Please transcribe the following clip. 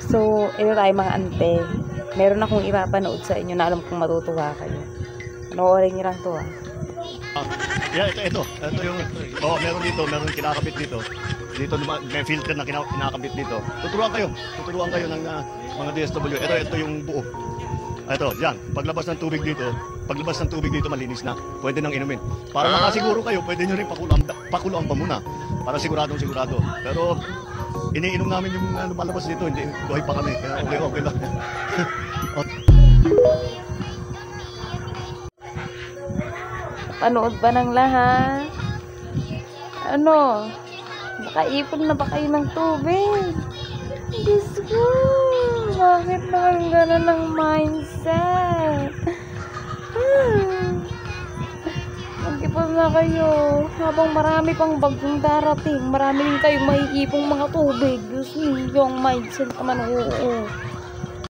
So, ito tayo mga ante. Meron akong ipapanood sa inyo na alam kong matutuwa kayo. Panoorin niyo lang to ah. Yeah, ito yung, meron dito, meron kinakabit dito. Dito may filter na kinakabit dito. Tuturuan kayo ng mga DSW. Ito yung buo. Ito, yan. Paglabas ng tubig dito, malinis na. Pwede nang inumin. Para makasiguro kayo, pwede nyo rin pakuluan pa muna. Para sigurado. Pero, iniinom namin yung lumalabas dito. Hindi, buhay pa kami. Kaya okay lang. Panood ba ng lahat? Ano? Nakaipon na ba kayo ng tubig? Diyos ko! Bakit naman gano'n ang mindset? Mag-ipon na kayo. Habang marami pang bagyong darating, marami rin kayong maiipong mga tubig. Diyos niyo, yung mindset naman, oo.